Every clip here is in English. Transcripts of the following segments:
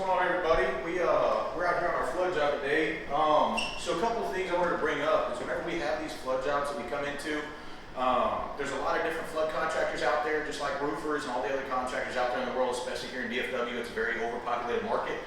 going on, everybody? We're out here on our flood job today. So a couple of things I wanted to bring up is whenever we have these flood jobs that we come into, there's a lot of different flood contractors out there, just like roofers and all the other contractors out there in the world, especially here in DFW. It's a very overpopulated market.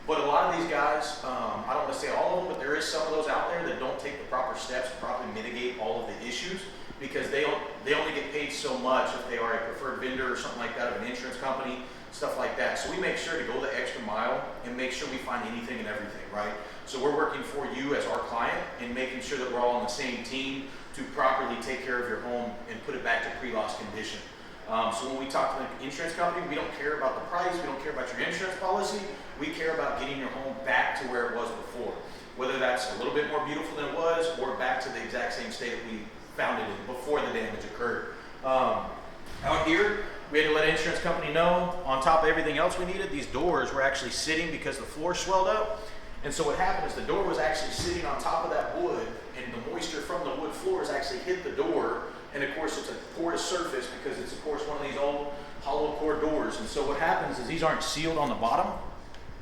But a lot of these guys, I don't want to say all of them, but there is some of those out there that don't take the proper steps to properly mitigate all of the issues, because they only get paid so much if they are a preferred vendor or something like that of an insurance company, stuff like that. So we make sure to go the extra mile and make sure we find anything and everything, right? So we're working for you as our client and making sure that we're all on the same team to properly take care of your home and put it back to pre-loss condition. So when we talk to the insurance company, we don't care about the price, we don't care about your insurance policy, we care about getting your home back to where it was before. Whether that's a little bit more beautiful than it was or back to the exact same state that we found it in before the damage occurred. Out here, we had to let an insurance company know, on top of everything else we needed, these doors were actually sitting because the floor swelled up. And so what happened is the door was actually sitting on top of that wood, and the moisture from the wood floors actually hit the door. And of course, it's a porous surface because it's of course one of these old hollow core doors. And so what happens is these aren't sealed on the bottom,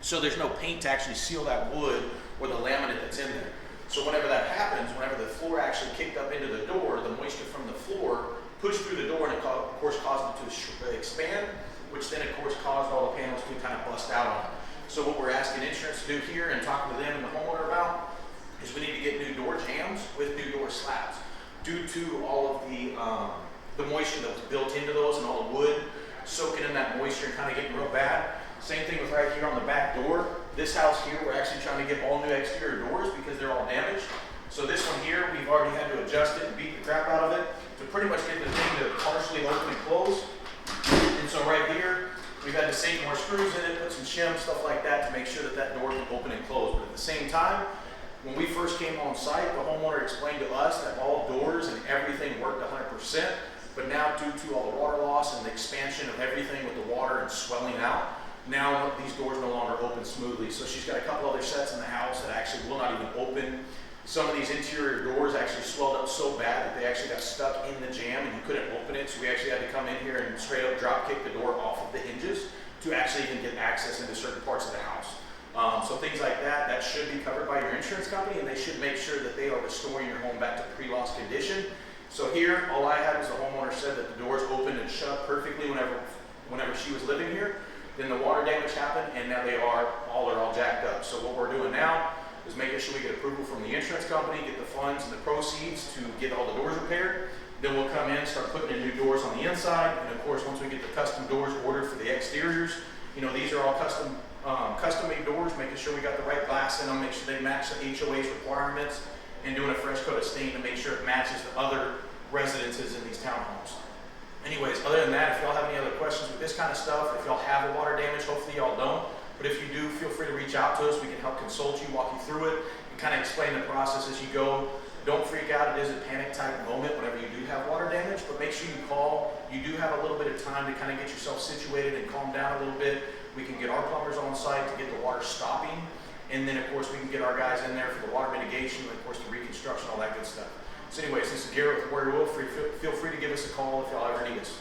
so there's no paint to actually seal that wood or the laminate that's in there. So whenever that happens, whenever the floor actually kicked up into the door, the moisture from the floor pushed through the door and it of course caused it to expand, which then of course caused all the panels to kind of bust out on it. So what we're asking insurance to do here and talking to them and the homeowner about is we need to get new door jambs with new door slabs, due to all of the moisture that was built into those and all the wood soaking in that moisture and kind of getting real bad. Same thing with right here on the back door. This house here, we're actually trying to get all new exterior doors because they're all damaged. So this one here, we've already had to adjust it and beat the crap out of it to pretty much get the thing to partially open and close. And so right here, we've had to sink more screws in it, put some shims, stuff like that to make sure that that door can open and close. But at the same time, when we first came on site, the homeowner explained to us that all doors and everything worked 100%, but now due to all the water loss and the expansion of everything with the water and swelling out, now these doors no longer open smoothly. So she's got a couple other sets in the house that actually will not even open. Some of these interior doors actually swelled up so bad that they actually got stuck in the jamb and you couldn't open it. So we actually had to come in here and straight up drop kick the door off of the hinges to actually even get access into certain parts of the house. So things like that, that should be covered by your insurance company, and they should make sure that they are restoring your home back to pre-loss condition. So here, all I had was the homeowner said that the doors opened and shut perfectly whenever she was living here. Then the water damage happened, and now they're all jacked up. So what we're doing now is making sure we get approval from the insurance company, get the funds and the proceeds to get all the doors repaired. Then we'll come in, start putting in new doors on the inside, and of course, once we get the custom doors ordered for the exteriors, you know, these are all custom-made doors, making sure we got the right glass in them, make sure they match the HOA's requirements, and doing a fresh coat of stain to make sure it matches the other residences in these townhomes. Anyways, other than that, if y'all have any other questions with this kind of stuff, if y'all have a water damage, hopefully y'all don't, but if you do, feel free to reach out to us. We can help consult you, walk you through it, and kind of explain the process as you go. Don't freak out. It is a panic type moment whenever you do have water damage, but make sure you call. You do have a little bit of time to kind of get yourself situated and calm down a little bit. We can get our plumbers on site to get the water stopping, and then of course we can get our guys in there for the water mitigation, and of course the reconstruction, all that good stuff. So anyways, this is Garrett with Warrior Wolf. Feel free to give us a call if y'all ever need us.